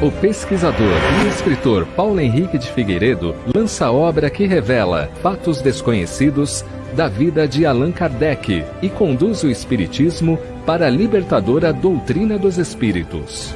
O pesquisador e escritor Paulo Henrique de Figueiredo lança a obra que revela fatos desconhecidos da vida de Allan Kardec e conduz o espiritismo para a libertadora doutrina dos espíritos.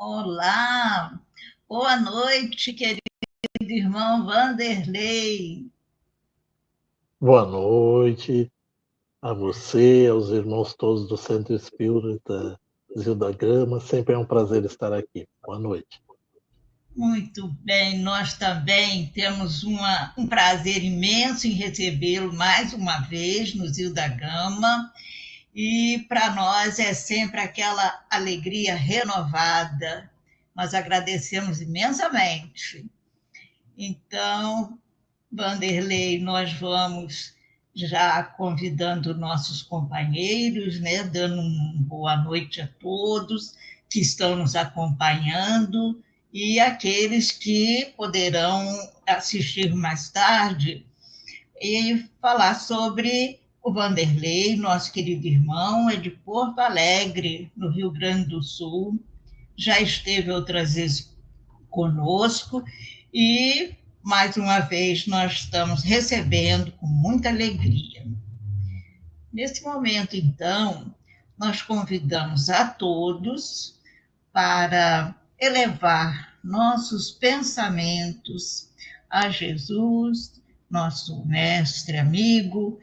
Olá, boa noite, querido irmão Vanderlei. Boa noite a você, aos irmãos todos do Centro Espírita Zilda Gama. Sempre é um prazer estar aqui. Boa noite. Muito bem, nós também temos um prazer imenso em recebê-lo mais uma vez no Zilda Gama. E para nós é sempre aquela alegria renovada. Nós agradecemos imensamente. Então, Vanderlei, nós vamos já convidando nossos companheiros, né, dando uma boa noite a todos que estão nos acompanhando e aqueles que poderão assistir mais tarde e falar sobre o Vanderlei, nosso querido irmão, é de Porto Alegre, no Rio Grande do Sul, já esteve outras vezes conosco e mais uma vez nós estamos recebendo com muita alegria. Nesse momento, então, nós convidamos a todos para elevar nossos pensamentos a Jesus, nosso mestre amigo,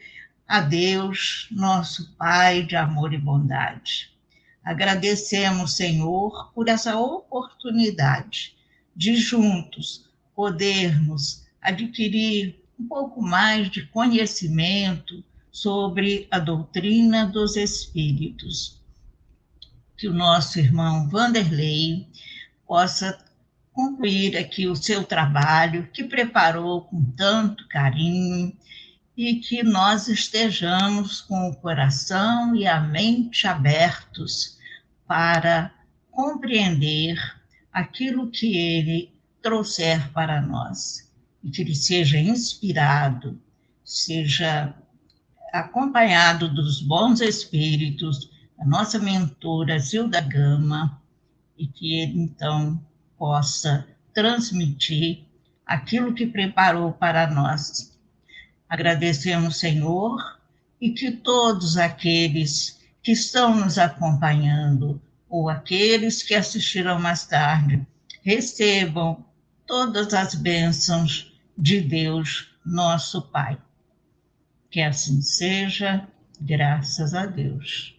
a Deus, nosso Pai de amor e bondade. Agradecemos, Senhor, por essa oportunidade de juntos podermos adquirir um pouco mais de conhecimento sobre a doutrina dos espíritos. Que o nosso irmão Vanderlei possa concluir aqui o seu trabalho, que preparou com tanto carinho, e que nós estejamos com o coração e a mente abertos para compreender aquilo que ele trouxer para nós, e que ele seja inspirado, seja acompanhado dos bons espíritos, da nossa mentora Zilda Gama, e que ele, então, possa transmitir aquilo que preparou para nós. Agradecemos, Senhor, e que todos aqueles que estão nos acompanhando, ou aqueles que assistirão mais tarde, recebam todas as bênçãos de Deus, nosso Pai. Que assim seja, graças a Deus.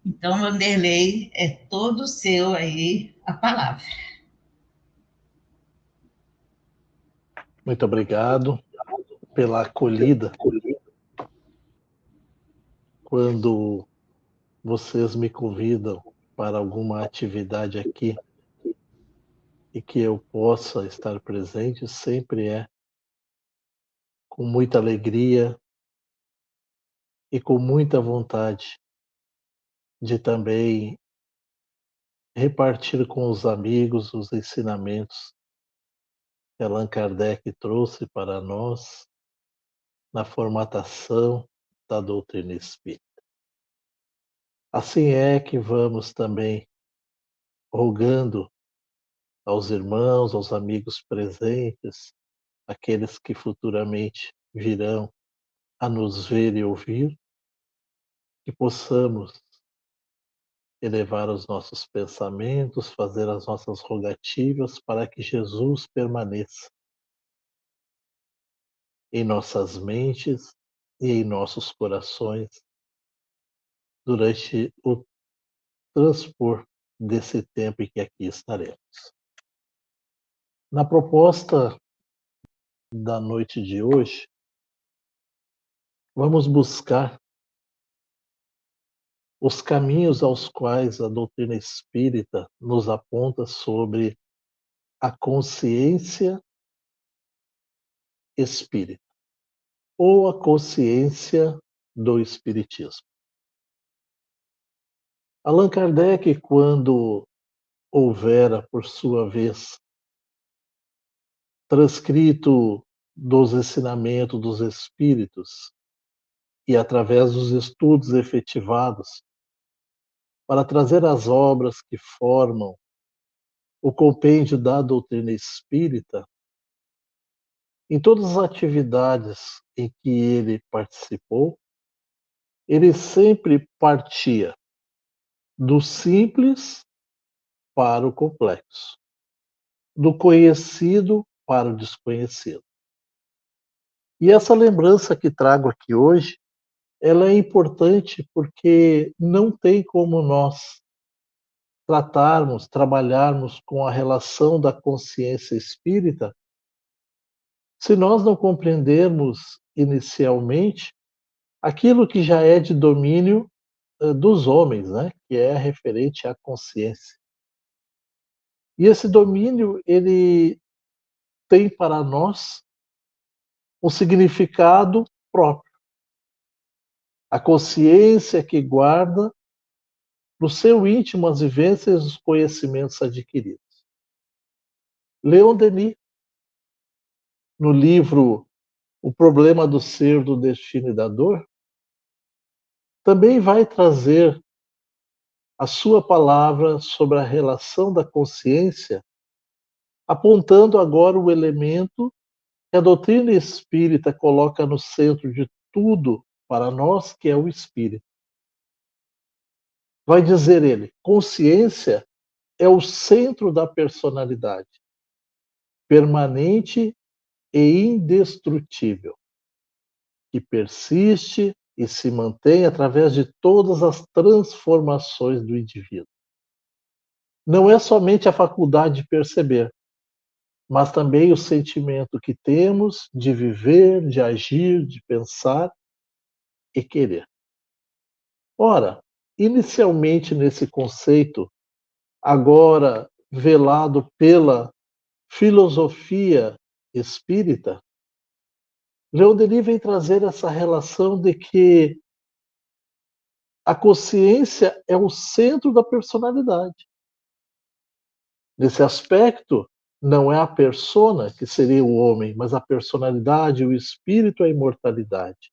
Então, Vanderlei, é todo seu aí a palavra. Muito obrigado pela acolhida. Quando vocês me convidam para alguma atividade aqui e que eu possa estar presente, sempre é com muita alegria e com muita vontade de também repartir com os amigos os ensinamentos que Allan Kardec trouxe para nós na formatação da doutrina espírita. Assim é que vamos também rogando aos irmãos, aos amigos presentes, aqueles que futuramente virão a nos ver e ouvir, que possamos elevar os nossos pensamentos, fazer as nossas rogativas para que Jesus permaneça em nossas mentes e em nossos corações durante o transpor desse tempo em que aqui estaremos. Na proposta da noite de hoje, vamos buscar os caminhos aos quais a doutrina espírita nos aponta sobre a consciência espírita ou a consciência do espiritismo. Allan Kardec, quando houvera, por sua vez, transcrito dos ensinamentos dos espíritos e através dos estudos efetivados para trazer as obras que formam o compêndio da doutrina espírita, em todas as atividades em que ele participou, ele sempre partia do simples para o complexo, do conhecido para o desconhecido. E essa lembrança que trago aqui hoje, ela é importante porque não tem como nós tratarmos, trabalharmos com a relação da consciência espírita se nós não compreendermos inicialmente aquilo que já é de domínio dos homens, né? Que é referente à consciência. E esse domínio, ele tem para nós um significado próprio. A consciência que guarda no seu íntimo as vivências e os conhecimentos adquiridos. Leon Denis, no livro O Problema do Ser, do Destino e da Dor, também vai trazer a sua palavra sobre a relação da consciência, apontando agora o elemento que a doutrina espírita coloca no centro de tudo para nós, que é o espírito. Vai dizer ele, consciência é o centro da personalidade, permanente e indestrutível, que persiste e se mantém através de todas as transformações do indivíduo. Não é somente a faculdade de perceber, mas também o sentimento que temos de viver, de agir, de pensar e querer. Ora, inicialmente nesse conceito, agora velado pela filosofia espírita, Leon Denis vem trazer essa relação de que a consciência é o centro da personalidade. Nesse aspecto, não é a persona, que seria o homem, mas a personalidade, o espírito, a imortalidade.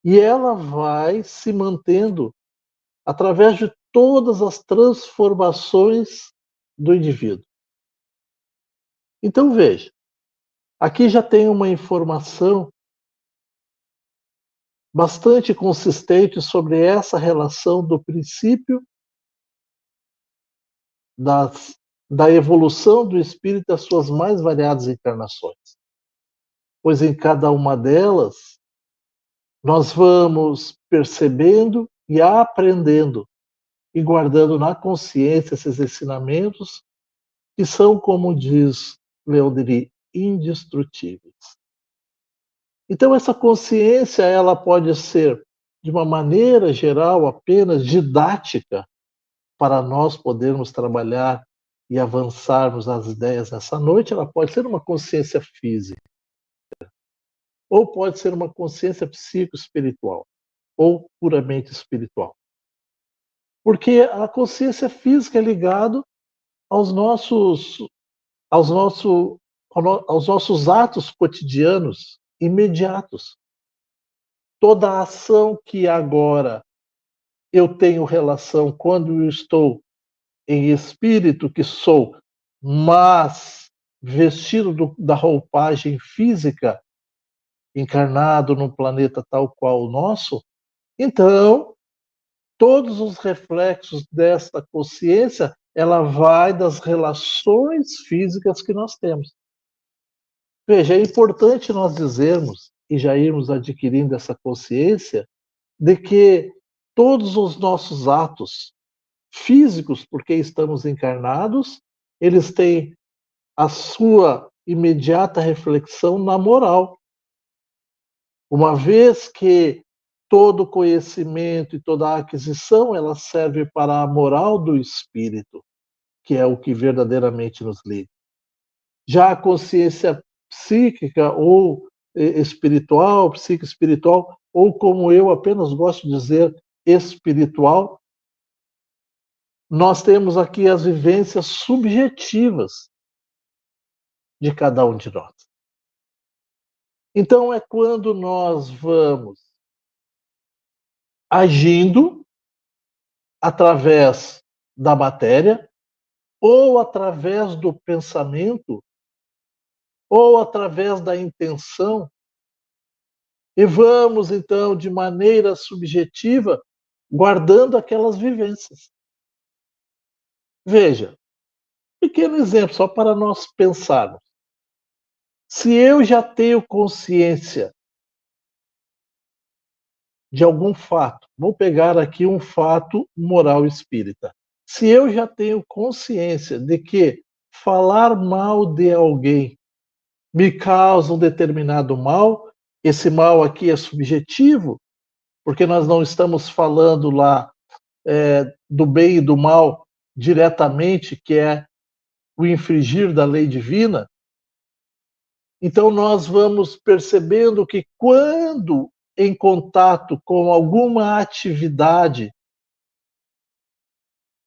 E ela vai se mantendo através de todas as transformações do indivíduo. Então, veja, aqui já tem uma informação bastante consistente sobre essa relação do princípio da evolução do espírito das suas mais variadas encarnações. Pois em cada uma delas, nós vamos percebendo e aprendendo e guardando na consciência esses ensinamentos que são, como diz Leon Denis, indestrutíveis. Então essa consciência, ela pode ser de uma maneira geral apenas didática para nós podermos trabalhar e avançarmos as ideias nessa noite. Ela pode ser uma consciência física, ou pode ser uma consciência psicoespiritual, ou puramente espiritual. Porque a consciência física é ligada aos nossos atos cotidianos imediatos. Toda a ação que agora eu tenho relação quando eu estou em espírito que sou, mas vestido da roupagem física, encarnado num planeta tal qual o nosso, então todos os reflexos desta consciência, ela vai das relações físicas que nós temos. Veja, é importante nós dizermos e já irmos adquirindo essa consciência de que todos os nossos atos físicos, porque estamos encarnados, eles têm a sua imediata reflexão na moral. Uma vez que todo conhecimento e toda aquisição, ela serve para a moral do espírito, que é o que verdadeiramente nos liga. Já a consciência psíquica ou espiritual, psique-espiritual, ou como eu apenas gosto de dizer, espiritual, nós temos aqui as vivências subjetivas de cada um de nós. Então é quando nós vamos agindo através da matéria, ou através do pensamento, ou através da intenção, e vamos então de maneira subjetiva guardando aquelas vivências. Veja, pequeno exemplo só para nós pensarmos. Se eu já tenho consciência de algum fato, vou pegar aqui um fato moral espírita. Se eu já tenho consciência de que falar mal de alguém me causa um determinado mal, esse mal aqui é subjetivo, porque nós não estamos falando lá do bem e do mal diretamente, que é o infringir da lei divina. Então nós vamos percebendo que quando em contato com alguma atividade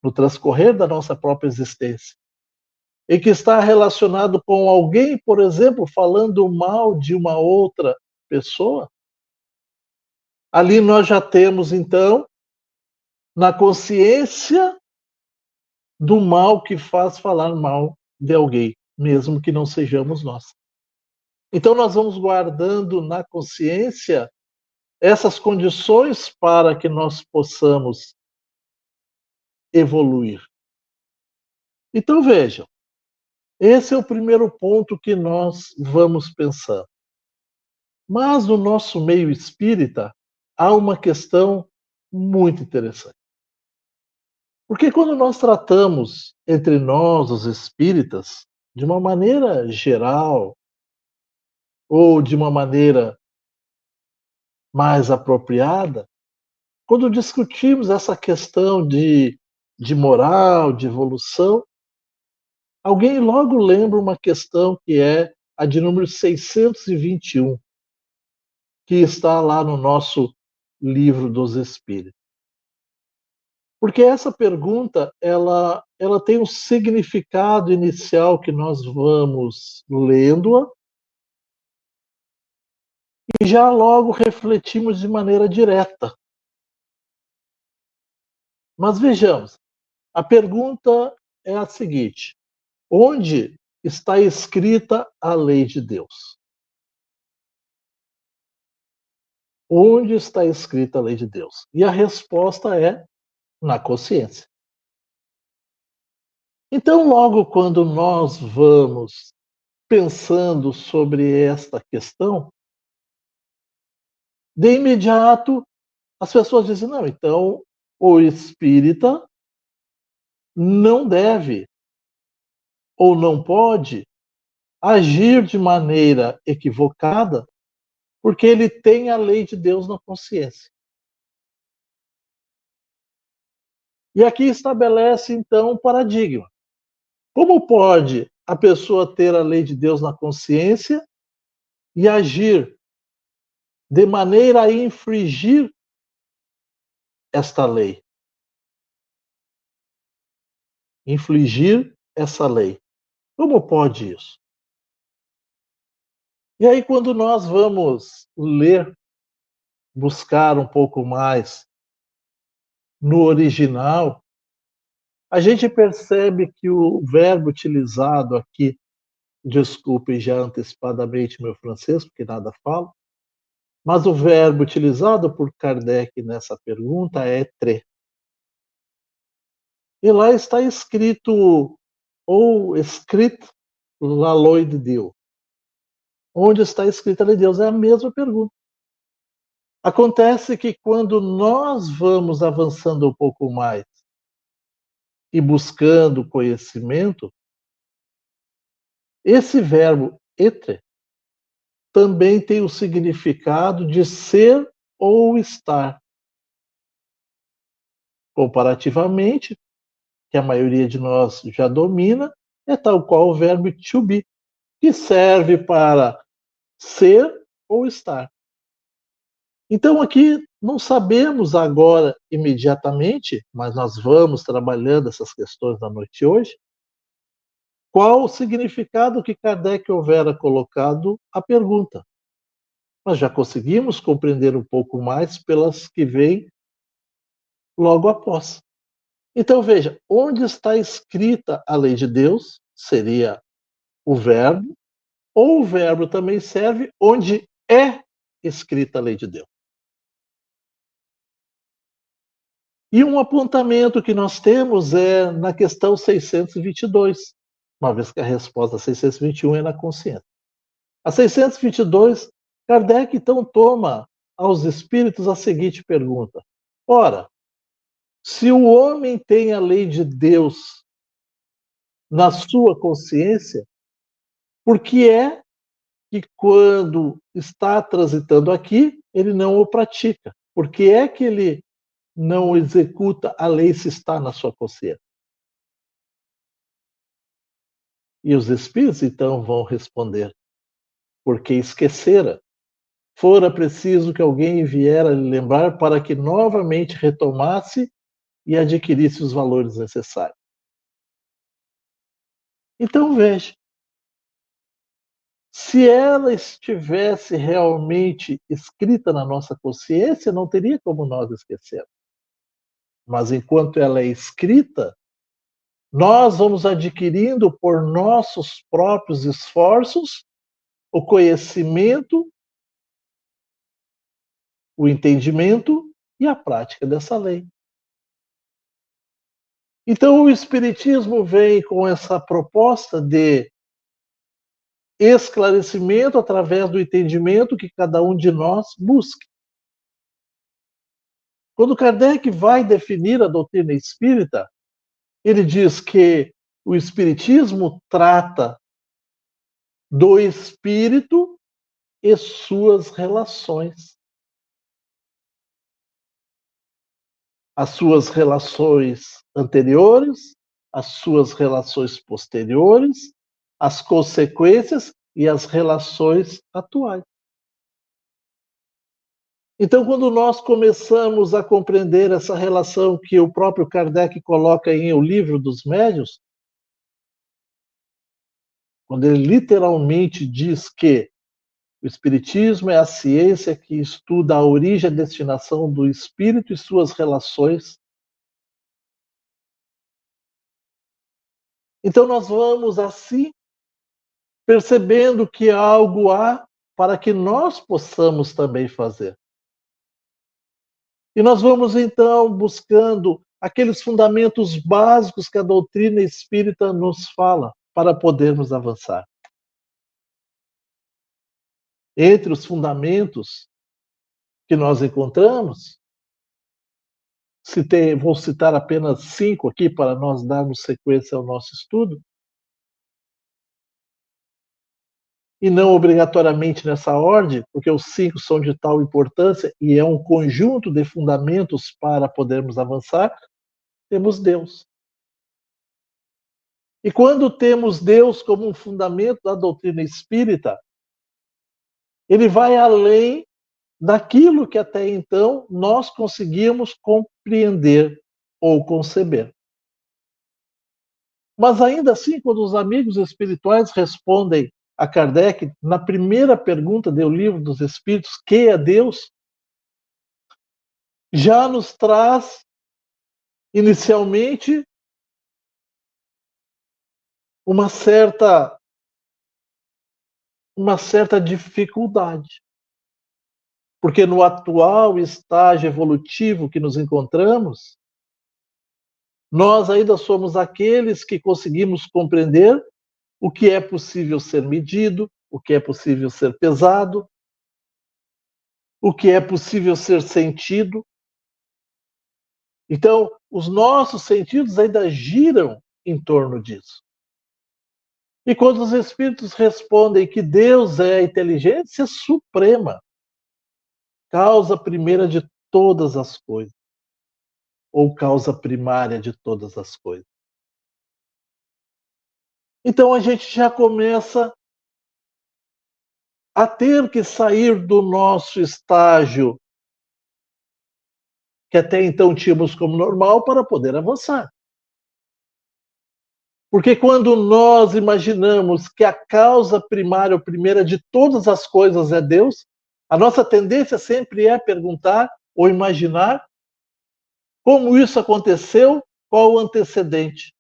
no transcorrer da nossa própria existência, e que está relacionado com alguém, por exemplo, falando mal de uma outra pessoa, ali nós já temos, então, na consciência do mal que faz falar mal de alguém, mesmo que não sejamos nós. Então nós vamos guardando na consciência essas condições para que nós possamos evoluir. Então vejam, esse é o primeiro ponto que nós vamos pensar. Mas no nosso meio espírita há uma questão muito interessante. Porque quando nós tratamos entre nós, os espíritas, de uma maneira geral, ou de uma maneira mais apropriada, quando discutimos essa questão de moral, de evolução, alguém logo lembra uma questão que é a de número 621, que está lá no nosso Livro dos Espíritos. Porque essa pergunta, ela tem um significado inicial que nós vamos lendo-a e já logo refletimos de maneira direta. Mas vejamos, a pergunta é a seguinte: onde está escrita a lei de Deus? Onde está escrita a lei de Deus? E a resposta é na consciência. Então, logo quando nós vamos pensando sobre esta questão, de imediato as pessoas dizem: não, então o espírita não deve ou não pode agir de maneira equivocada porque ele tem a lei de Deus na consciência. E aqui estabelece então um paradigma. Como pode a pessoa ter a lei de Deus na consciência e agir de maneira a infringir esta lei? Infligir essa lei. Como pode isso? E aí, quando nós vamos ler, buscar um pouco mais no original, a gente percebe que o verbo utilizado aqui, desculpe já antecipadamente meu francês, porque nada falo, Mas o verbo utilizado por Kardec nessa pergunta é tre. E lá está escrito, ou escrito, la loi de Deus. Onde está escrita a lei de Deus? É a mesma pergunta. Acontece que quando nós vamos avançando um pouco mais e buscando conhecimento, esse verbo etre também tem o significado de ser ou estar. Comparativamente, que a maioria de nós já domina, é tal qual o verbo to be, que serve para ser ou estar. Então aqui não sabemos agora imediatamente, mas nós vamos trabalhando essas questões na noite de hoje, qual o significado que Kardec houvera colocado à pergunta. Mas já conseguimos compreender um pouco mais pelas que vêm logo após. Então veja, onde está escrita a lei de Deus seria o verbo, ou o verbo também serve onde é escrita a lei de Deus. E um apontamento que nós temos é na questão 622, uma vez que a resposta 621 é na consciência. A 622, Kardec então toma aos espíritos a seguinte pergunta: ora, se o homem tem a lei de Deus na sua consciência, por que é que quando está transitando aqui, ele não o pratica? Por que é que ele não executa a lei se está na sua consciência? E os espíritos então vão responder: porque esquecera. Fora preciso que alguém viera lhe lembrar para que novamente retomasse e adquirisse os valores necessários. Então veja, se ela estivesse realmente escrita na nossa consciência, não teria como nós esquecer. Mas enquanto ela é escrita, nós vamos adquirindo por nossos próprios esforços o conhecimento, o entendimento e a prática dessa lei. Então o Espiritismo vem com essa proposta de esclarecimento através do entendimento que cada um de nós busca. Quando Kardec vai definir a doutrina espírita, ele diz que o Espiritismo trata do espírito e suas relações. As suas relações anteriores, as suas relações posteriores, as consequências e as relações atuais. Então, quando nós começamos a compreender essa relação que o próprio Kardec coloca em O Livro dos Médiuns, quando ele literalmente diz que o Espiritismo é a ciência que estuda a origem e a destinação do espírito e suas relações. Então, nós vamos assim percebendo que algo há para que nós possamos também fazer. E nós vamos então buscando aqueles fundamentos básicos que a doutrina espírita nos fala para podermos avançar. Entre os fundamentos que nós encontramos, vou citar apenas 5 aqui para nós darmos sequência ao nosso estudo, e não obrigatoriamente nessa ordem, porque os 5 são de tal importância e é um conjunto de fundamentos para podermos avançar. Temos Deus. E quando temos Deus como um fundamento da doutrina espírita, ele vai além daquilo que até então nós conseguíamos compreender ou conceber. Mas ainda assim, quando os amigos espirituais respondem a Kardec, na primeira pergunta do Livro dos Espíritos, que é Deus, já nos traz, inicialmente, uma certa dificuldade. Porque no atual estágio evolutivo que nos encontramos, nós ainda somos aqueles que conseguimos compreender o que é possível ser medido, o que é possível ser pesado, o que é possível ser sentido. Então, os nossos sentidos ainda giram em torno disso. E quando os espíritos respondem que Deus é a inteligência suprema, causa primeira de todas as coisas, ou causa primária de todas as coisas. Então a gente já começa a ter que sair do nosso estágio que até então tínhamos como normal para poder avançar. Porque quando nós imaginamos que a causa primária ou primeira de todas as coisas é Deus, a nossa tendência sempre é perguntar ou imaginar como isso aconteceu, qual o antecedente.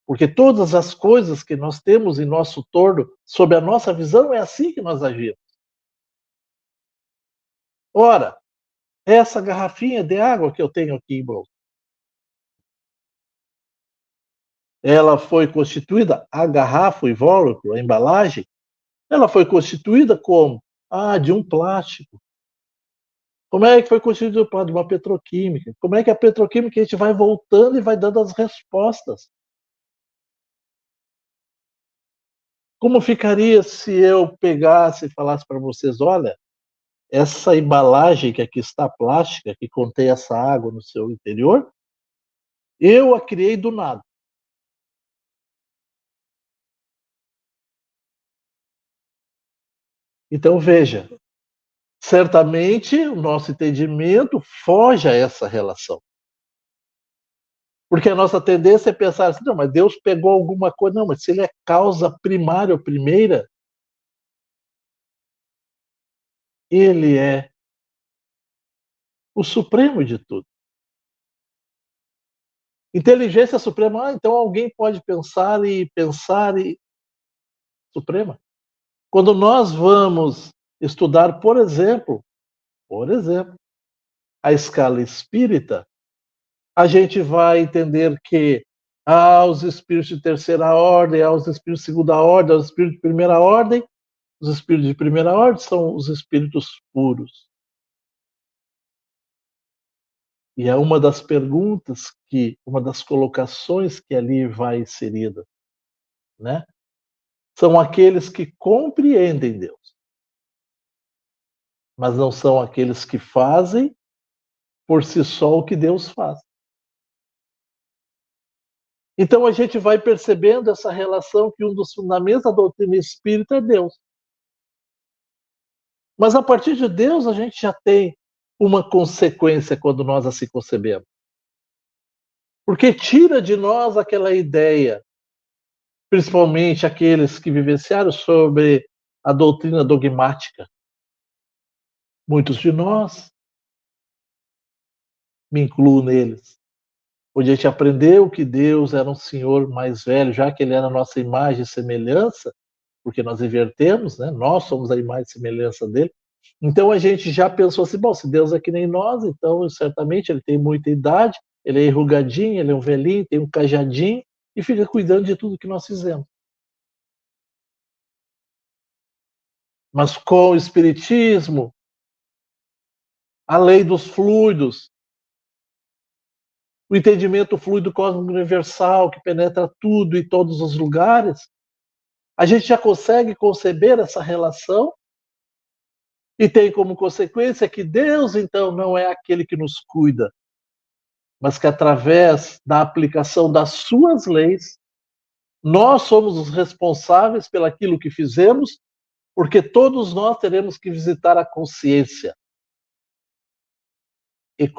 Porque todas as coisas que nós temos em nosso torno, sob a nossa visão, é assim que nós agimos. Ora, essa garrafinha de água que eu tenho aqui em mão, ela foi constituída, a garrafa, o invólucro, a embalagem, ela foi constituída como? De um plástico. Como é que foi constituído de uma petroquímica? Como é que a petroquímica a gente vai voltando e vai dando as respostas? Como ficaria se eu pegasse e falasse para vocês, olha, essa embalagem que aqui está plástica, que contém essa água no seu interior, eu a criei do nada. Então veja, certamente o nosso entendimento foge a essa relação. Porque a nossa tendência é pensar assim, não, mas Deus pegou alguma coisa, não, mas se ele é causa primária ou primeira, ele é o supremo de tudo. Inteligência suprema, então alguém pode pensar e suprema. Quando nós vamos estudar, por exemplo, a escala espírita, a gente vai entender que há os espíritos de terceira ordem, há os espíritos de segunda ordem, há os espíritos de primeira ordem. Os espíritos de primeira ordem são os espíritos puros. E é uma das perguntas uma das colocações que ali vai inserida, né? São aqueles que compreendem Deus, mas não são aqueles que fazem por si só o que Deus faz. Então a gente vai percebendo essa relação que um dos fundamentos da doutrina espírita é Deus. Mas a partir de Deus a gente já tem uma consequência quando nós assim concebemos. Porque tira de nós aquela ideia, principalmente aqueles que vivenciaram sobre a doutrina dogmática. Muitos de nós, me incluo neles, onde a gente aprendeu que Deus era um senhor mais velho, já que ele era a nossa imagem e semelhança, porque nós invertemos, né? Nós somos a imagem e semelhança dele. Então a gente já pensou assim, bom, se Deus é que nem nós, então certamente ele tem muita idade, ele é enrugadinho, ele é um velhinho, tem um cajadinho e fica cuidando de tudo que nós fizemos. Mas com o Espiritismo, a lei dos fluidos, o entendimento fluido cósmico universal que penetra tudo e todos os lugares, a gente já consegue conceber essa relação e tem como consequência que Deus, então, não é aquele que nos cuida, mas que através da aplicação das suas leis, nós somos os responsáveis pelaquilo que fizemos, porque todos nós teremos que visitar a consciência. E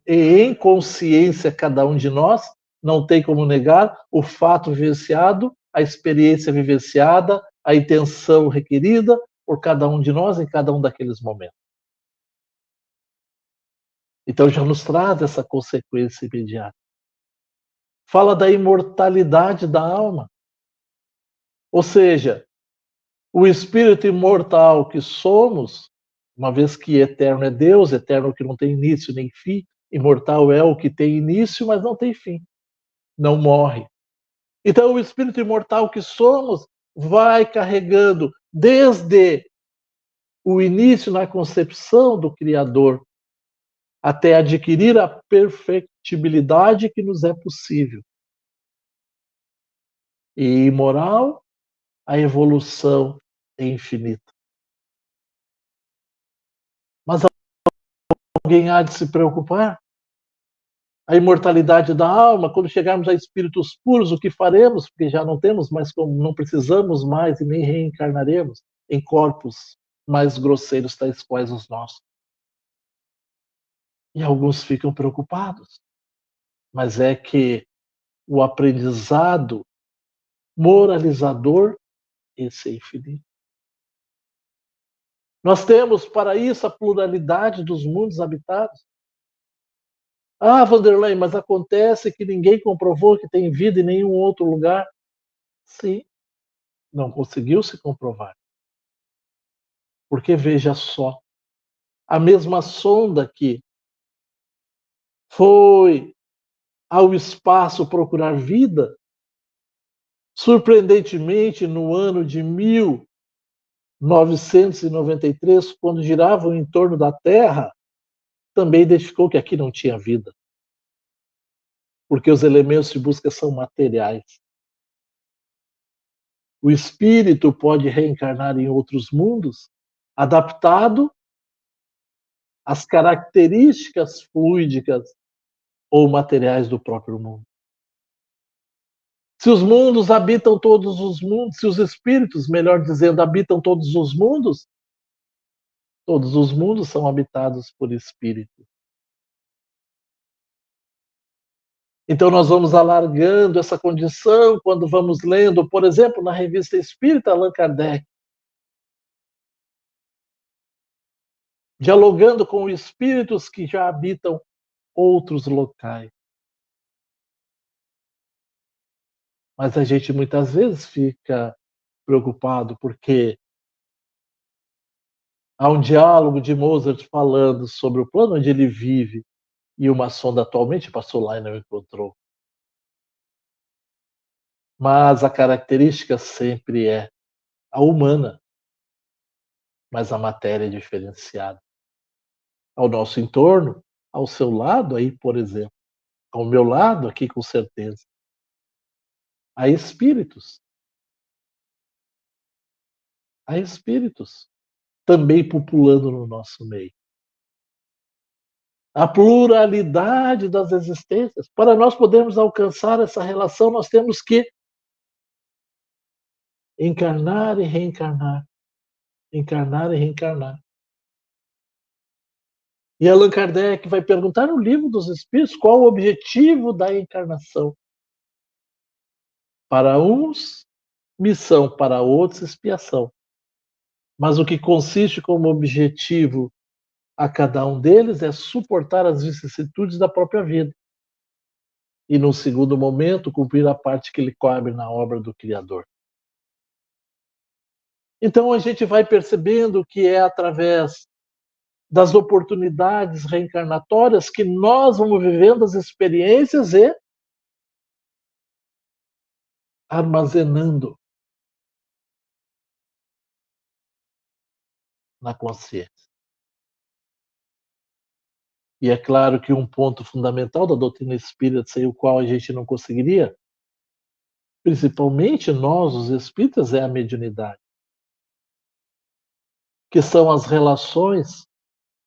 em consciência, cada um de nós não tem como negar o fato vivenciado, a experiência vivenciada, a intenção requerida por cada um de nós em cada um daqueles momentos. Então já nos traz essa consequência imediata. Fala da imortalidade da alma. Ou seja, o espírito imortal que somos, uma vez que eterno é Deus, eterno é o que não tem início nem fim, imortal é o que tem início, mas não tem fim, não morre. Então, o espírito imortal que somos vai carregando desde o início na concepção do Criador até adquirir a perfectibilidade que nos é possível. E imoral, a evolução é infinita. Mas alguém há de se preocupar? A imortalidade da alma, quando chegarmos a espíritos puros, o que faremos? Porque já não temos mais como, não precisamos mais e nem reencarnaremos em corpos mais grosseiros, tais quais os nossos. E alguns ficam preocupados. Mas é que o aprendizado moralizador, esse é infinito. Nós temos para isso a pluralidade dos mundos habitados. Ah, Vanderlei, mas acontece que ninguém comprovou que tem vida em nenhum outro lugar. Sim, não conseguiu se comprovar. Porque veja só, a mesma sonda que foi ao espaço procurar vida, surpreendentemente, no ano de 1993, quando giravam em torno da Terra, também identificou que aqui não tinha vida. Porque os elementos de busca são materiais. O espírito pode reencarnar em outros mundos, adaptado às características fluídicas ou materiais do próprio mundo. Se os mundos habitam todos os mundos, se os espíritos, melhor dizendo, habitam todos os mundos são habitados por espíritos. Então nós vamos alargando essa condição quando vamos lendo, por exemplo, na Revista Espírita Allan Kardec, dialogando com espíritos que já habitam outros locais. Mas a gente muitas vezes fica preocupado porque há um diálogo de Mozart falando sobre o plano onde ele vive e uma sonda atualmente passou lá e não encontrou. Mas a característica sempre é a humana, mas a matéria é diferenciada. Ao nosso entorno, ao seu lado aí, por exemplo, ao meu lado aqui com certeza, há espíritos. Há espíritos também populando no nosso meio. A pluralidade das existências. Para nós podermos alcançar essa relação, nós temos que encarnar e reencarnar. Encarnar e reencarnar. E Allan Kardec vai perguntar no Livro dos Espíritos qual o objetivo da encarnação. Para uns, missão, para outros, expiação. Mas o que consiste como objetivo a cada um deles é suportar as vicissitudes da própria vida. E, num segundo momento, cumprir a parte que lhe cabe na obra do Criador. Então, a gente vai percebendo que é através das oportunidades reencarnatórias que nós vamos vivendo as experiências e armazenando na consciência. E é claro que um ponto fundamental da doutrina espírita, sem o qual a gente não conseguiria, principalmente nós, os espíritas, é a mediunidade. Que são as relações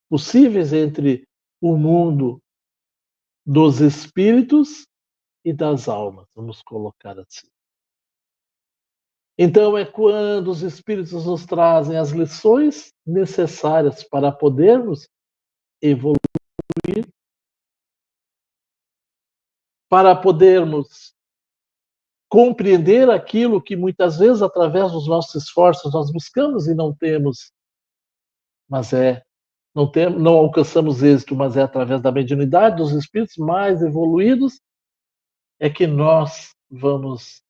possíveis entre o mundo dos espíritos e das almas, vamos colocar assim. Então é quando os espíritos nos trazem as lições necessárias para podermos evoluir, para podermos compreender aquilo que muitas vezes, através dos nossos esforços, nós buscamos e não temos, mas não alcançamos êxito, mas é através da mediunidade dos espíritos mais evoluídos é que nós vamos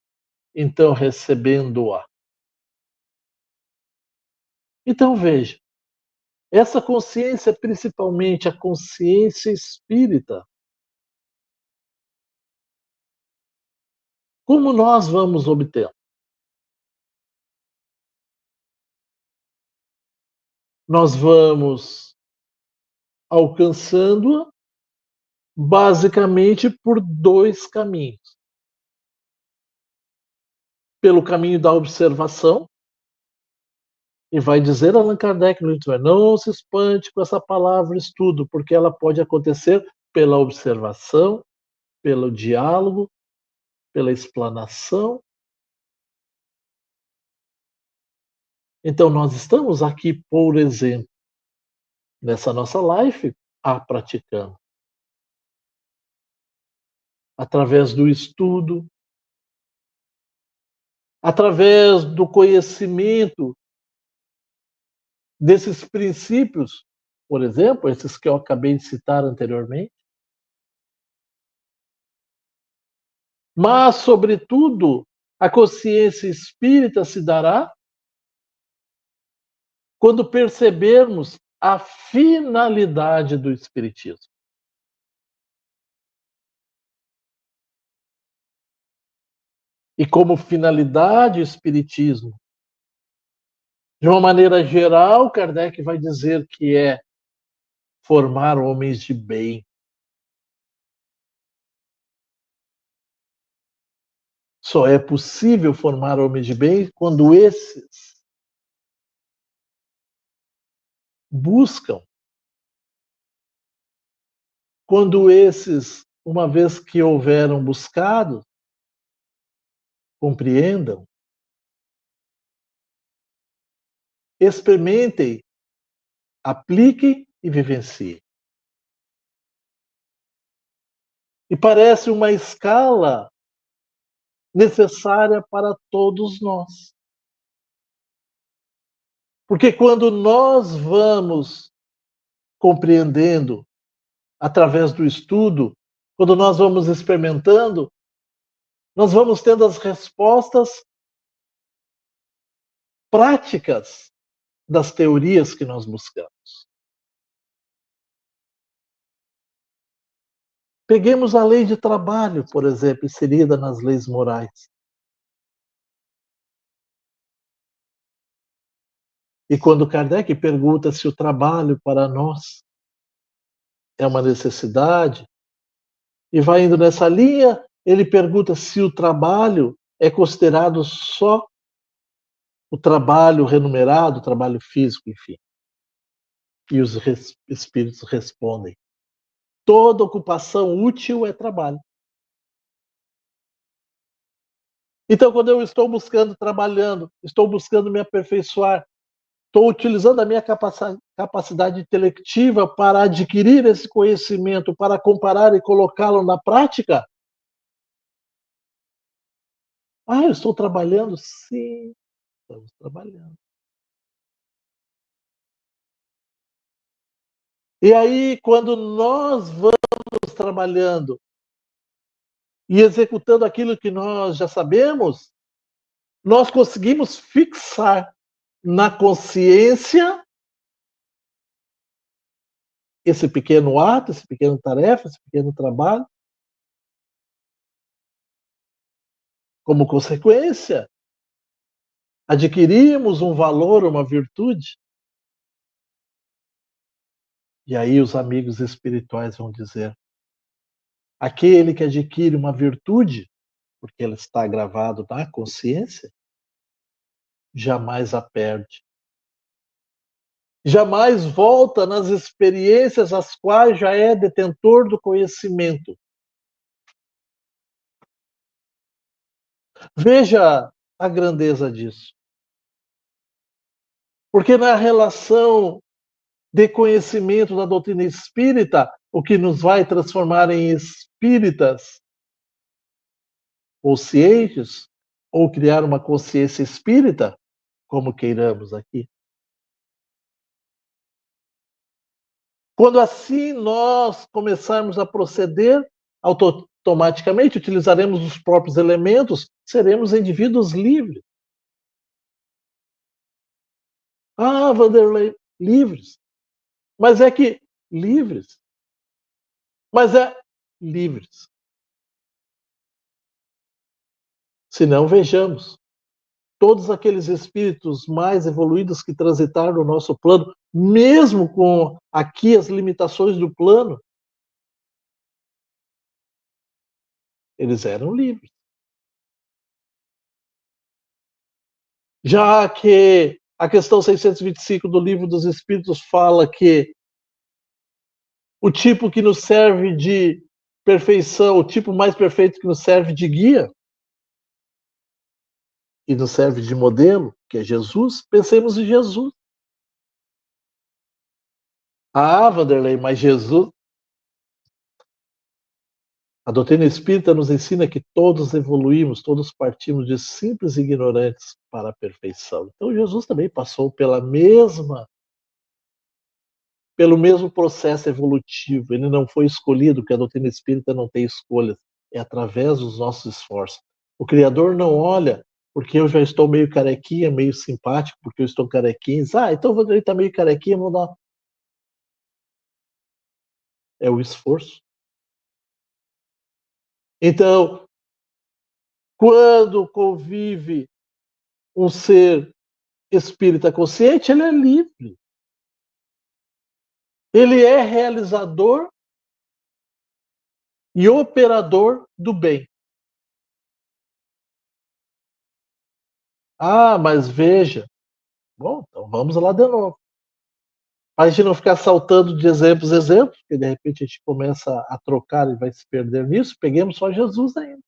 então recebendo-a. Então veja, Essa consciência, principalmente a consciência espírita, como nós vamos obter? Nós vamos alcançando-a basicamente por dois caminhos. Pelo caminho da observação, e vai dizer Allan Kardec no livro, não se espante com essa palavra estudo, porque ela pode acontecer pela observação, pelo diálogo, pela explanação. Então, nós estamos aqui, por exemplo, nessa nossa live, praticando. Através do estudo, através do conhecimento desses princípios, por exemplo, esses que eu acabei de citar anteriormente, mas, sobretudo, a consciência espírita se dará quando percebermos a finalidade do espiritismo. E como finalidade o espiritismo, de uma maneira geral, Kardec vai dizer que é formar homens de bem. Só é possível formar homens de bem quando esses buscam, quando esses, uma vez que houveram buscado, compreendam, experimentem, apliquem e vivenciem. E parece uma escala necessária para todos nós. Porque quando nós vamos compreendendo através do estudo, quando nós vamos experimentando, nós vamos tendo as respostas práticas das teorias que nós buscamos. Peguemos a lei de trabalho, por exemplo, inserida nas leis morais. E quando Kardec pergunta se o trabalho para nós é uma necessidade, e vai indo nessa linha, ele pergunta se o trabalho é considerado só o trabalho remunerado, o trabalho físico, enfim. E os espíritos respondem: toda ocupação útil é trabalho. Então, quando eu estou buscando, trabalhando, estou buscando me aperfeiçoar, estou utilizando a minha capacidade intelectiva para adquirir esse conhecimento, para comparar e colocá-lo na prática. Eu estou trabalhando? Sim, estamos trabalhando. E aí, quando nós vamos trabalhando e executando aquilo que nós já sabemos, nós conseguimos fixar na consciência esse pequeno ato, essa pequena tarefa, esse pequeno trabalho. Como consequência, adquirimos um valor, uma virtude. E aí os amigos espirituais vão dizer: aquele que adquire uma virtude, porque ela está gravada na consciência, jamais a perde. Jamais volta nas experiências às quais já é detentor do conhecimento. Veja a grandeza disso. Porque na relação de conhecimento da doutrina espírita, o que nos vai transformar em espíritas ou cientes, ou criar uma consciência espírita, como queiramos aqui. Quando assim nós começarmos a proceder, automaticamente utilizaremos os próprios elementos, seremos indivíduos livres. Vanderlei, livres. Mas é que livres. Mas é livres. Se não, vejamos. Todos aqueles espíritos mais evoluídos que transitaram no nosso plano, mesmo com aqui as limitações do plano, eles eram livres. Já que a questão 625 do Livro dos Espíritos fala que o tipo que nos serve de perfeição, o tipo mais perfeito que nos serve de guia e nos serve de modelo, que é Jesus, pensemos em Jesus. Ah, Vanderlei, mas Jesus... A doutrina espírita nos ensina que todos evoluímos, todos partimos de simples ignorantes para a perfeição. Então Jesus também passou pelo mesmo processo evolutivo. Ele não foi escolhido, porque a doutrina espírita não tem escolhas. É através dos nossos esforços. O Criador não olha porque eu já estou meio carequinha, meio simpático, porque eu estou carequinha. Então o Vanderlei está meio carequinha, vou dar. É o esforço. Então, quando convive um ser espírita consciente, ele é livre. Ele é realizador e operador do bem. Ah, mas veja. Bom, então vamos lá de novo. Para a gente não ficar saltando de exemplos em exemplos, porque de repente a gente começa a trocar e vai se perder nisso, peguemos só Jesus ainda.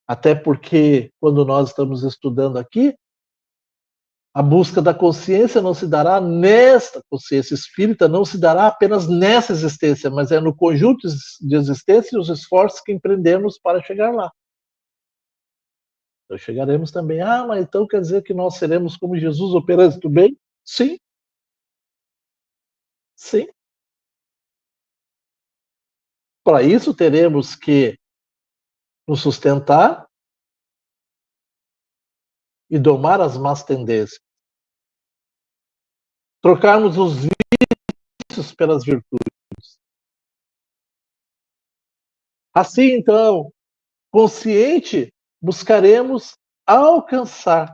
Até porque, quando nós estamos estudando aqui, a busca da consciência não se dará nesta consciência espírita, não se dará apenas nessa existência, mas é no conjunto de existência e os esforços que empreendemos para chegar lá. Então chegaremos também, mas então quer dizer que nós seremos como Jesus operando do bem? Sim. Sim. Para isso teremos que nos sustentar e domar as más tendências. Trocarmos os vícios pelas virtudes. Assim, então, consciente, buscaremos alcançar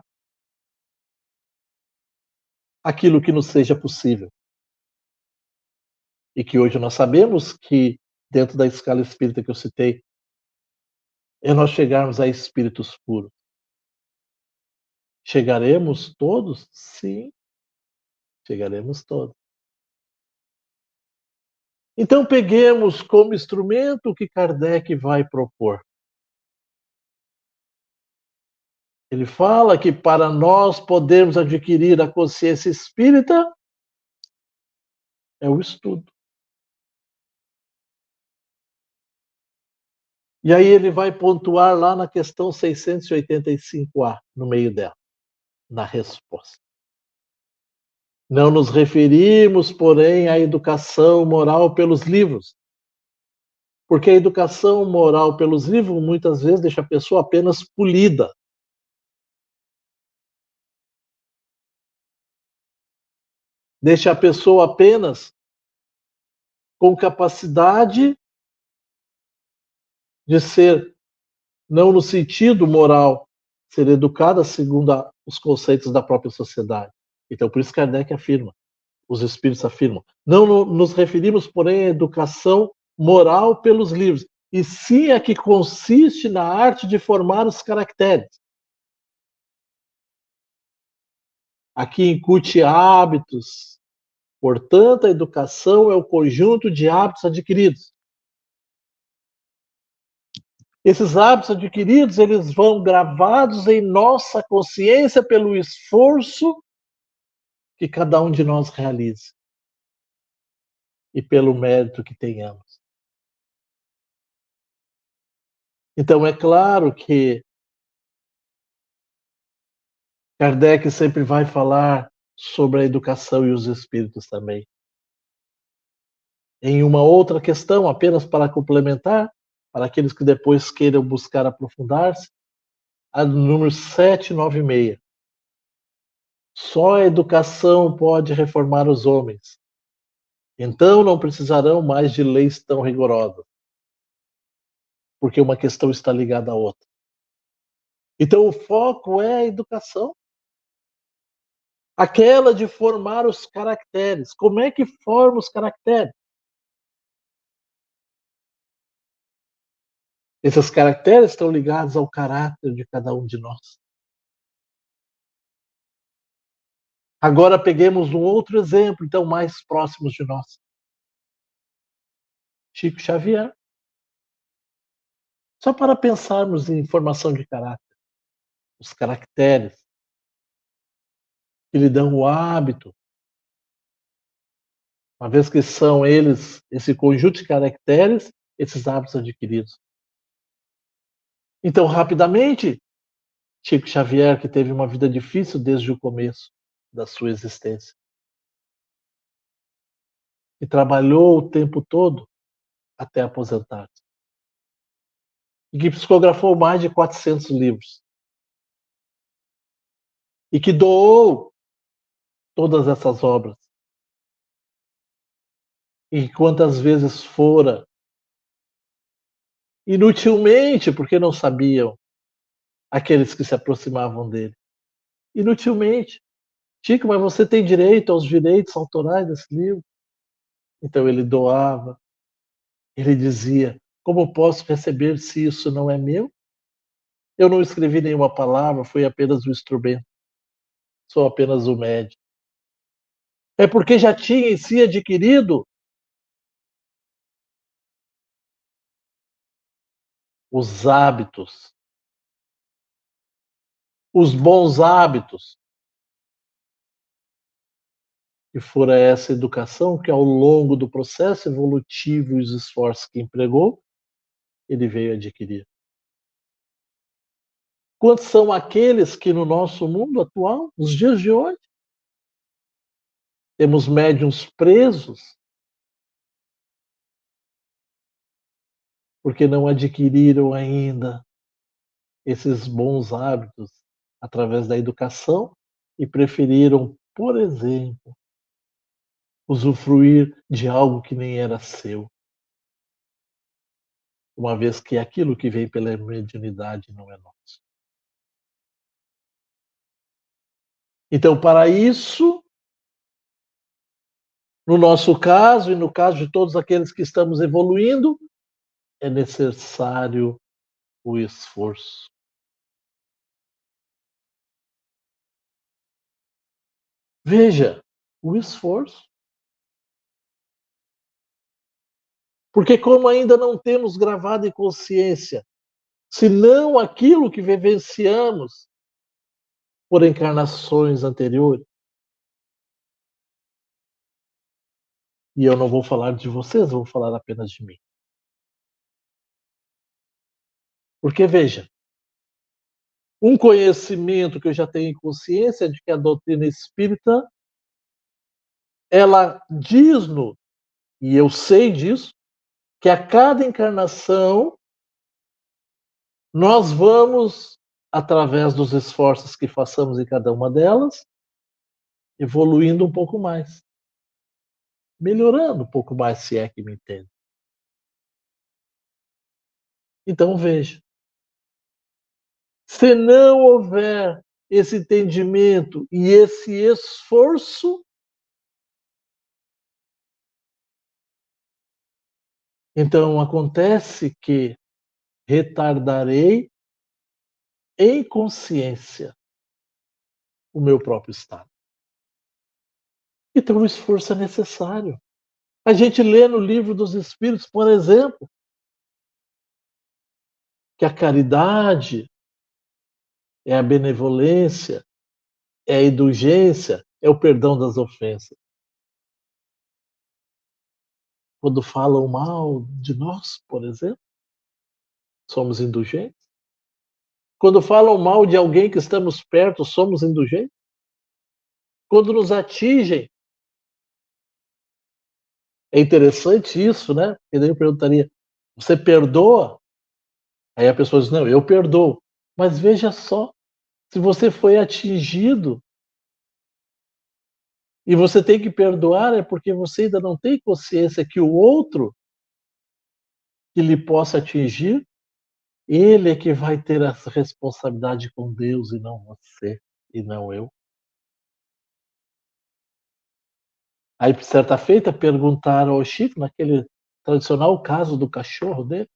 aquilo que nos seja possível. E que hoje nós sabemos que, dentro da escala espírita que eu citei, é nós chegarmos a espíritos puros. Chegaremos todos? Sim, chegaremos todos. Então peguemos como instrumento o que Kardec vai propor. Ele fala que para nós podermos adquirir a consciência espírita é o estudo. E aí ele vai pontuar lá na questão 685A, no meio dela, na resposta. Não nos referimos, porém, à educação moral pelos livros, porque a educação moral pelos livros muitas vezes deixa a pessoa apenas polida. Deixa a pessoa apenas com capacidade de ser, não no sentido moral, ser educada segundo os conceitos da própria sociedade. Então, por isso Kardec afirma, os espíritos afirmam, não nos referimos, porém, à educação moral pelos livros, e sim a que consiste na arte de formar os caracteres. Aqui incute hábitos, portanto, a educação é o conjunto de hábitos adquiridos. Esses hábitos adquiridos, eles vão gravados em nossa consciência pelo esforço que cada um de nós realize e pelo mérito que tenhamos. Então, é claro que Kardec sempre vai falar sobre a educação e os espíritos também. Em uma outra questão, apenas para complementar, para aqueles que depois queiram buscar aprofundar-se, a número 796. Só a educação pode reformar os homens. Então não precisarão mais de leis tão rigorosas, porque uma questão está ligada à outra. Então o foco é a educação. Aquela de formar os caracteres. Como é que forma os caracteres? Esses caracteres estão ligados ao caráter de cada um de nós. Agora peguemos um outro exemplo, então, mais próximos de nós. Chico Xavier. Só para pensarmos em formação de caráter, os caracteres que lhe dão o hábito, uma vez que são eles, esse conjunto de caracteres, esses hábitos adquiridos. Então, rapidamente, Chico Xavier, que teve uma vida difícil desde o começo da sua existência, e trabalhou o tempo todo até aposentar-se, e que psicografou mais de 400 livros, e que doou todas essas obras. E quantas vezes fora inutilmente, porque não sabiam aqueles que se aproximavam dele. Inutilmente. Chico, mas você tem direito aos direitos autorais desse livro? Então ele doava, ele dizia, como posso receber se isso não é meu? Eu não escrevi nenhuma palavra, fui apenas o instrumento. Sou apenas o médium. É porque já tinha em si adquirido os hábitos, os bons hábitos, que fora essa educação que, ao longo do processo evolutivo e os esforços que empregou, ele veio adquirir. Quantos são aqueles que no nosso mundo atual, nos dias de hoje, temos médiuns presos porque não adquiriram ainda esses bons hábitos através da educação e preferiram, por exemplo, usufruir de algo que nem era seu, uma vez que aquilo que vem pela mediunidade não é nosso. Então, para isso, no nosso caso e no caso de todos aqueles que estamos evoluindo, é necessário o esforço. Veja, o esforço. Porque como ainda não temos gravado em consciência, senão aquilo que vivenciamos por encarnações anteriores, e eu não vou falar de vocês, vou falar apenas de mim. Porque veja, um conhecimento que eu já tenho em consciência de que a doutrina espírita, ela diz-nos, e eu sei disso, que a cada encarnação nós vamos, através dos esforços que façamos em cada uma delas, evoluindo um pouco mais, melhorando um pouco mais, se é que me entende. Então veja, se não houver esse entendimento e esse esforço, então acontece que retardarei em consciência o meu próprio estado. Então o esforço é necessário. A gente lê no Livro dos Espíritos, por exemplo, que a caridade é a benevolência, é a indulgência, é o perdão das ofensas. Quando falam mal de nós, por exemplo, somos indulgentes. Quando falam mal de alguém que estamos perto, somos indulgentes. Quando nos atingem, é interessante isso, né? Porque daí eu perguntaria, você perdoa? Aí a pessoa diz, não, eu perdoo. Mas veja só, se você foi atingido, E você tem que perdoar é porque você ainda não tem consciência que o outro que lhe possa atingir, ele é que vai ter essa responsabilidade com Deus e não você, e não eu. Aí, certa feita, perguntaram ao Chico, naquele tradicional caso do cachorro dele,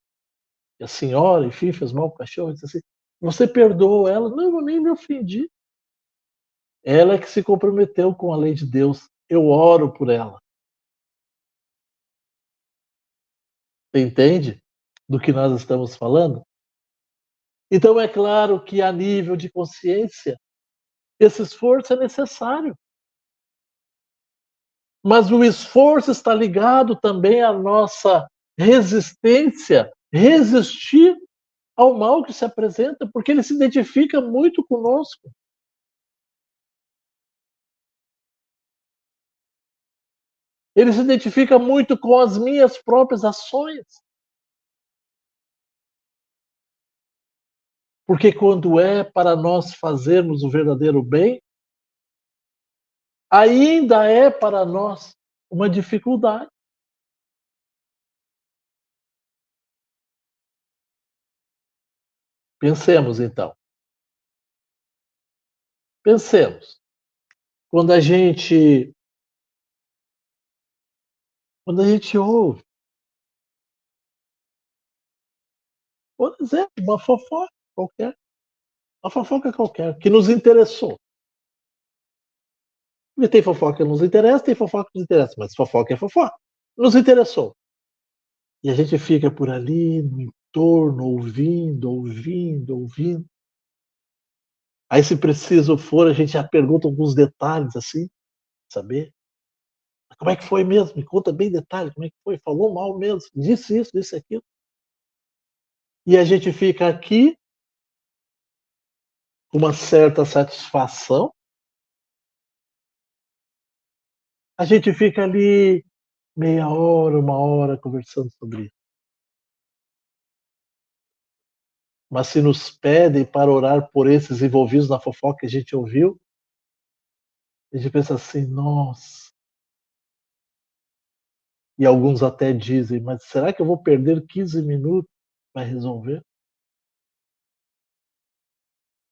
e a senhora, enfim, fez mal pro cachorro, disse assim: você perdoou ela? Não, eu nem me ofendi. Ela é que se comprometeu com a lei de Deus. Eu oro por ela. Você entende do que nós estamos falando? Então, é claro que a nível de consciência, esse esforço é necessário. Mas o esforço está ligado também à nossa resistência, resistir ao mal que se apresenta, porque ele se identifica muito conosco. Ele se identifica muito com as minhas próprias ações. Porque quando é para nós fazermos o verdadeiro bem, ainda é para nós uma dificuldade. Pensemos então. Pensemos. Quando a gente ouve, por exemplo, uma fofoca qualquer, que nos interessou. E tem fofoca que nos interessa, tem fofoca que nos interessa, mas fofoca é fofoca. Nos interessou. E a gente fica por ali, no entorno, ouvindo. Aí, se preciso for, a gente já pergunta alguns detalhes, assim, saber. Como é que foi mesmo? Me conta bem detalhe, como é que foi? Falou mal mesmo, disse isso, disse aquilo. E a gente fica aqui com uma certa satisfação. A gente fica ali meia hora, uma hora conversando sobre isso. Mas se nos pedem para orar por esses envolvidos na fofoca que a gente ouviu, a gente pensa assim, nossa. E alguns até dizem, mas será que eu vou perder 15 minutos para resolver?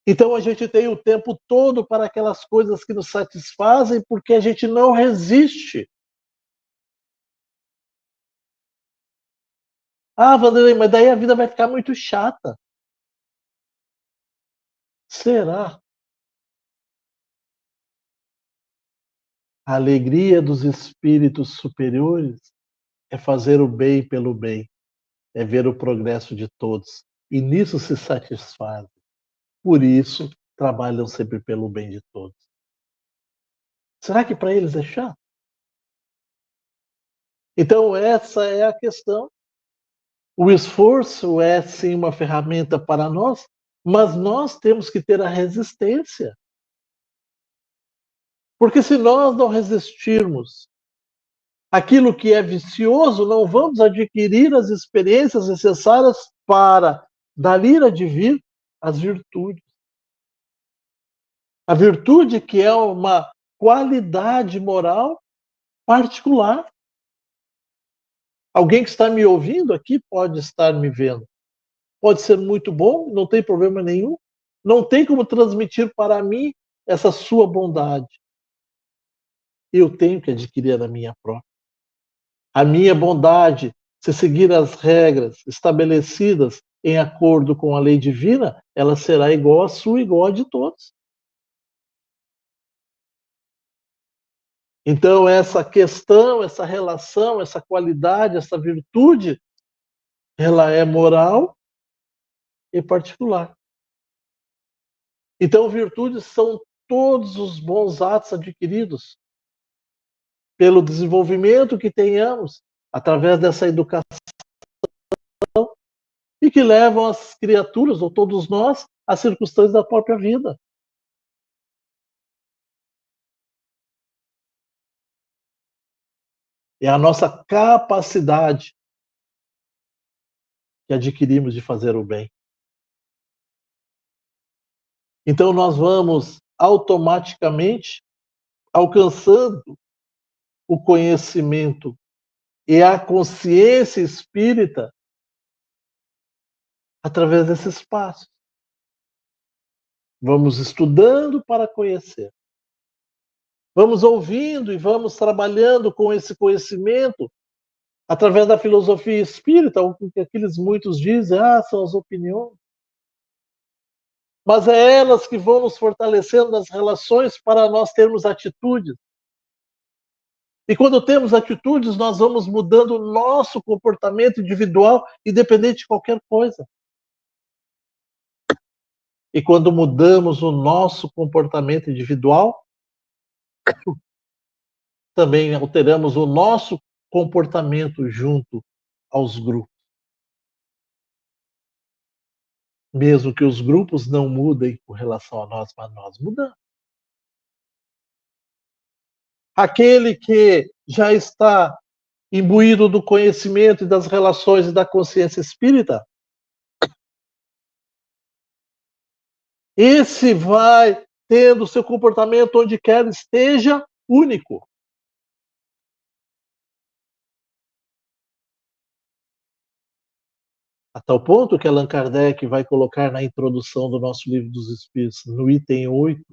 Então a gente tem o tempo todo para aquelas coisas que nos satisfazem, porque a gente não resiste. Ah, Vanderlei, mas daí a vida vai ficar muito chata. Será? A alegria dos espíritos superiores é fazer o bem pelo bem, é ver o progresso de todos. E nisso se satisfazem. Por isso, trabalham sempre pelo bem de todos. Será que para eles é chato? Então, essa é a questão. O esforço é sim uma ferramenta para nós, mas nós temos que ter a resistência. Porque se nós não resistirmos aquilo que é vicioso, não vamos adquirir as experiências necessárias para dali advir as virtudes. A virtude que é uma qualidade moral particular. Alguém que está me ouvindo aqui pode estar me vendo. Pode ser muito bom, não tem problema nenhum. Não tem como transmitir para mim essa sua bondade. Eu tenho que adquirir a minha própria. A minha bondade, se seguir as regras estabelecidas em acordo com a lei divina, ela será igual à sua, igual a de todos. Então, essa questão, essa relação, essa qualidade, essa virtude, ela é moral e particular. Então, virtudes são todos os bons atos adquiridos pelo desenvolvimento que tenhamos através dessa educação e que levam as criaturas, ou todos nós, às circunstâncias da própria vida. É a nossa capacidade que adquirimos de fazer o bem. Então nós vamos automaticamente alcançando o conhecimento e a consciência espírita através desses passos. Vamos estudando para conhecer. Vamos ouvindo e vamos trabalhando com esse conhecimento através da filosofia espírita, o que aqueles muitos dizem, são as opiniões. Mas é elas que vão nos fortalecendo nas relações para nós termos atitudes. E quando temos atitudes, nós vamos mudando o nosso comportamento individual, independente de qualquer coisa. E quando mudamos o nosso comportamento individual, também alteramos o nosso comportamento junto aos grupos. Mesmo que os grupos não mudem com relação a nós, mas nós mudamos. Aquele que já está imbuído do conhecimento e das relações e da consciência espírita, esse vai tendo seu comportamento onde quer esteja único. A tal ponto que Allan Kardec vai colocar na introdução do nosso Livro dos Espíritos, no item 8,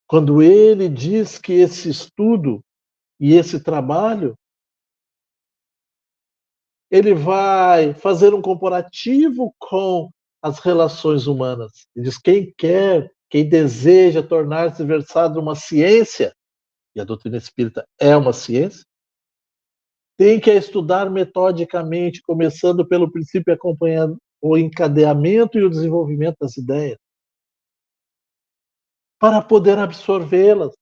quando ele diz que esse estudo e esse trabalho, ele vai fazer um comparativo com as relações humanas. Ele diz: quem quer, quem deseja tornar-se versado numa ciência, e a doutrina espírita é uma ciência, tem que estudar metodicamente, começando pelo princípio, acompanhando o encadeamento e o desenvolvimento das ideias, para poder absorvê-las,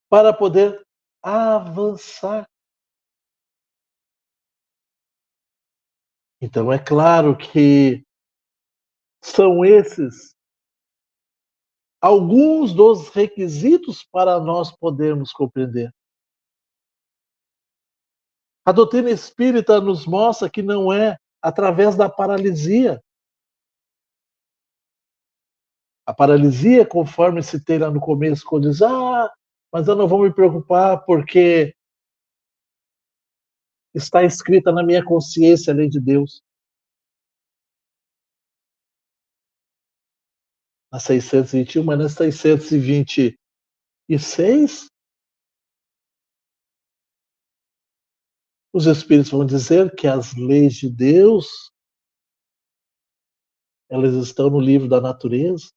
para poder avançar. Então, é claro que são esses alguns dos requisitos para nós podermos compreender. A doutrina espírita nos mostra que não é através da paralisia. A paralisia, conforme citei lá no começo, quando diz: mas eu não vou me preocupar porque está escrita na minha consciência a lei de Deus. Na 621, mas na 626, os Espíritos vão dizer que as leis de Deus, elas estão no livro da natureza.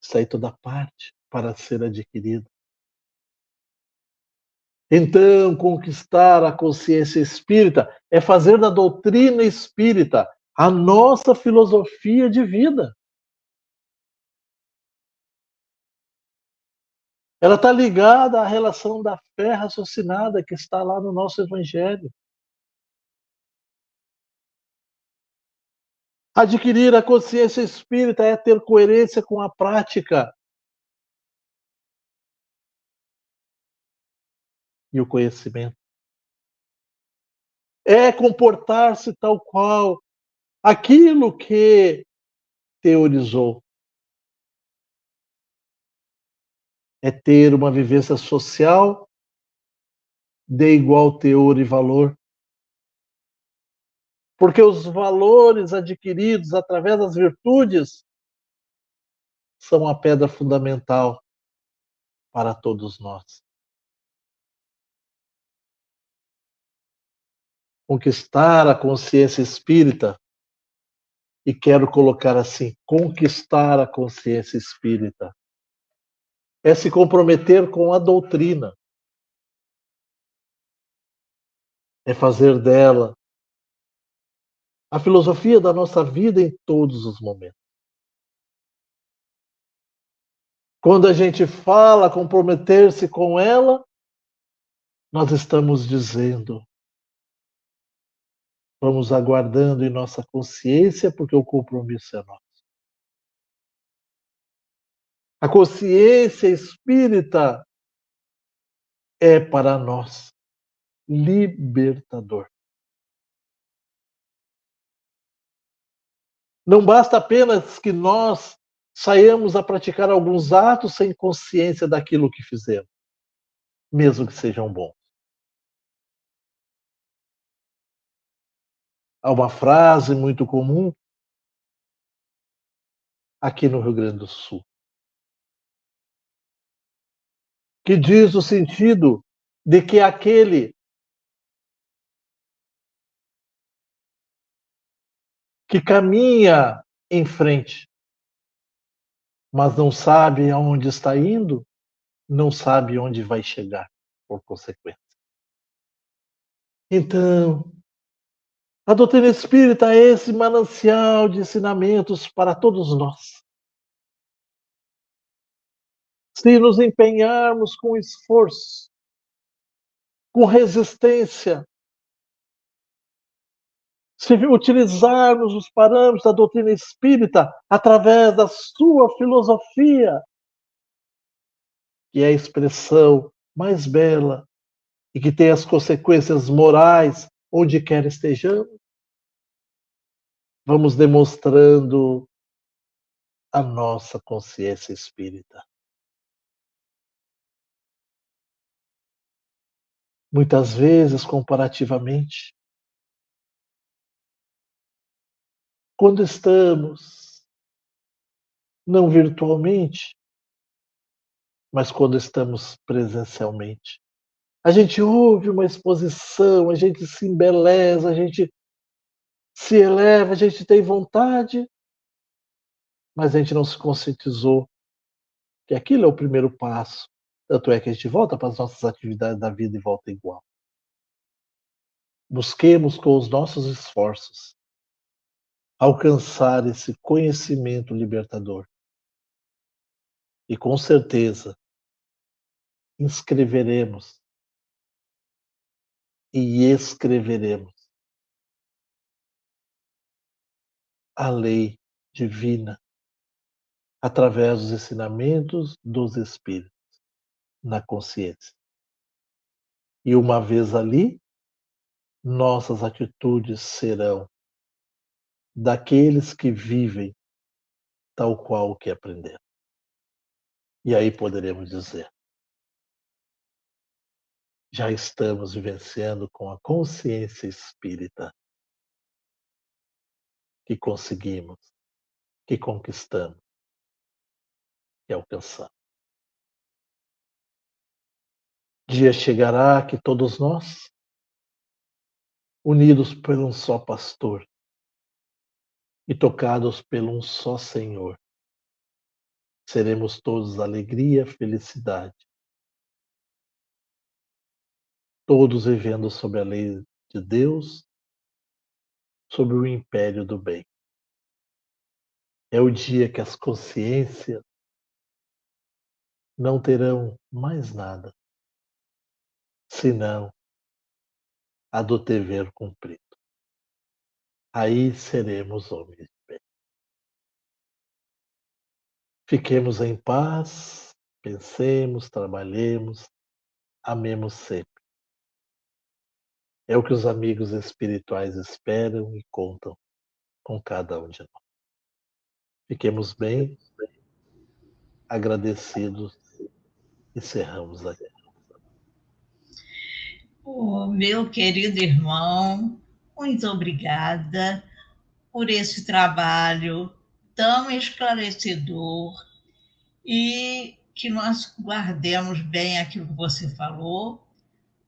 Está em toda parte para ser adquirido. Então, conquistar a consciência espírita é fazer da doutrina espírita a nossa filosofia de vida. Ela está ligada à relação da fé raciocinada que está lá no nosso Evangelho. Adquirir a consciência espírita é ter coerência com a prática e o conhecimento. É comportar-se tal qual aquilo que teorizou. É ter uma vivência social de igual teor e valor. Porque os valores adquiridos através das virtudes são a pedra fundamental para todos nós. Conquistar a consciência espírita, e quero colocar assim, conquistar a consciência espírita, é se comprometer com a doutrina, é fazer dela a filosofia da nossa vida em todos os momentos. Quando a gente fala comprometer-se com ela, nós estamos dizendo: vamos aguardando em nossa consciência, porque o compromisso é nosso. A consciência espírita é para nós libertador. Não basta apenas que nós saiamos a praticar alguns atos sem consciência daquilo que fizemos, mesmo que sejam bons. Há uma frase muito comum aqui no Rio Grande do Sul, que diz o sentido de que aquele que caminha em frente, mas não sabe aonde está indo, não sabe onde vai chegar, por consequência. Então, a doutrina espírita é esse manancial de ensinamentos para todos nós. Se nos empenharmos com esforço, com resistência, se utilizarmos os parâmetros da doutrina espírita através da sua filosofia, que é a expressão mais bela e que tem as consequências morais onde quer estejamos, vamos demonstrando a nossa consciência espírita. Muitas vezes, comparativamente, quando estamos, não virtualmente, mas quando estamos presencialmente, a gente ouve uma exposição, a gente se embeleza, a gente se eleva, a gente tem vontade, mas a gente não se conscientizou que aquilo é o primeiro passo. Tanto é que a gente volta para as nossas atividades da vida e volta igual. Busquemos com os nossos esforços alcançar esse conhecimento libertador. E com certeza inscreveremos e escreveremos a lei divina através dos ensinamentos dos Espíritos na consciência. E uma vez ali, nossas atitudes serão daqueles que vivem tal qual o que aprenderam. E aí poderemos dizer: já estamos vivenciando com a consciência espírita que conseguimos, que conquistamos, que alcançamos. Dia chegará que todos nós, unidos por um só pastor e tocados pelo um só Senhor, seremos todos alegria, felicidade, todos vivendo sob a lei de Deus, sob o império do bem. É o dia que as consciências não terão mais nada, senão a do dever cumprido. Aí seremos homens de bem. Fiquemos em paz, pensemos, trabalhemos, amemos sempre. É o que os amigos espirituais esperam e contam com cada um de nós. Fiquemos bem, agradecidos, e cerramos aqui. Oh, meu querido irmão, muito obrigada por esse trabalho tão esclarecedor e que nós guardemos bem aquilo que você falou,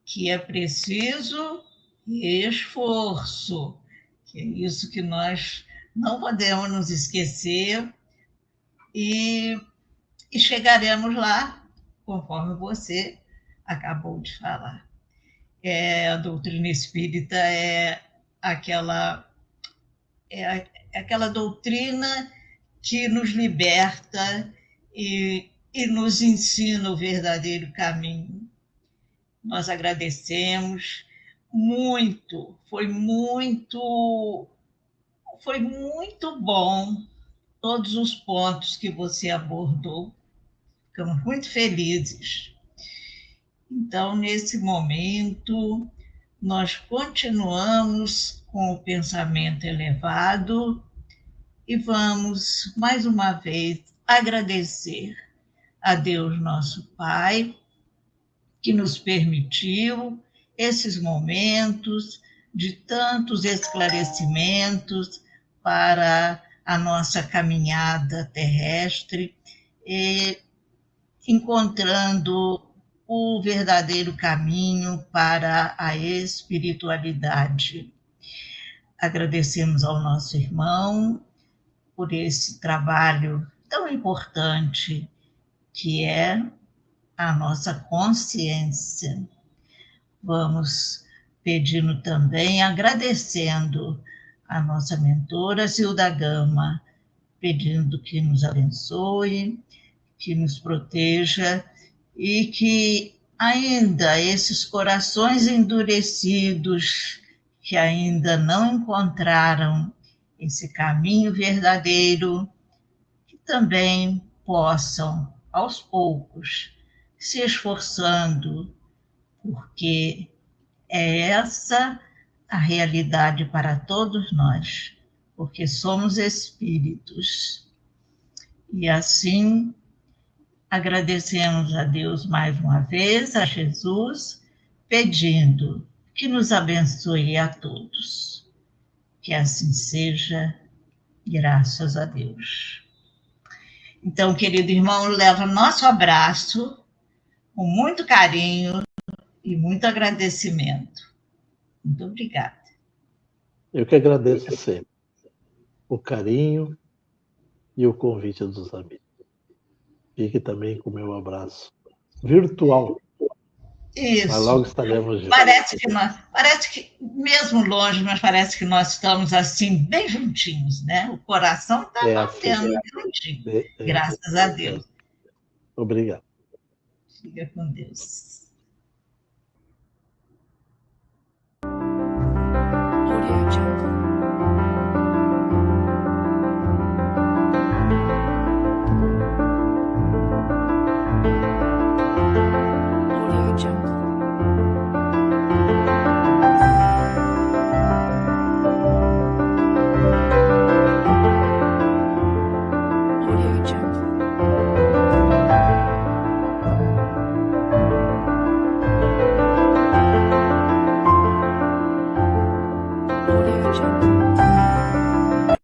que é preciso esforço, que é isso que nós não podemos nos esquecer e, e chegaremos lá, conforme você acabou de falar. A doutrina espírita aquela, é aquela doutrina que nos liberta e nos ensina o verdadeiro caminho. Nós agradecemos muito, foi muito bom todos os pontos que você abordou. Ficamos muito felizes. Então, nesse momento, nós continuamos com o pensamento elevado e vamos, mais uma vez, agradecer a Deus, nosso Pai, que nos permitiu esses momentos de tantos esclarecimentos para a nossa caminhada terrestre, e encontrando o verdadeiro caminho para a espiritualidade. Agradecemos ao nosso irmão por esse trabalho tão importante que é a nossa consciência. Vamos pedindo também, agradecendo a nossa mentora Zilda Gama, pedindo que nos abençoe, que nos proteja e que ainda esses corações endurecidos que ainda não encontraram esse caminho verdadeiro, que também possam, aos poucos, se esforçando, porque é essa a realidade para todos nós, porque somos espíritos. E assim, agradecemos a Deus mais uma vez, a Jesus, pedindo que nos abençoe a todos. Que assim seja, graças a Deus. Então, querido irmão, leva nosso abraço com muito carinho e muito agradecimento. Muito obrigada. Eu que agradeço sempre o carinho e o convite dos amigos. Fique também com o meu abraço virtual. Isso. Mas logo estaremos juntos. Parece que, mesmo longe, mas parece que nós estamos assim, bem juntinhos, né? O coração está batendo juntinho. Graças a Deus. Obrigado. Fica com Deus.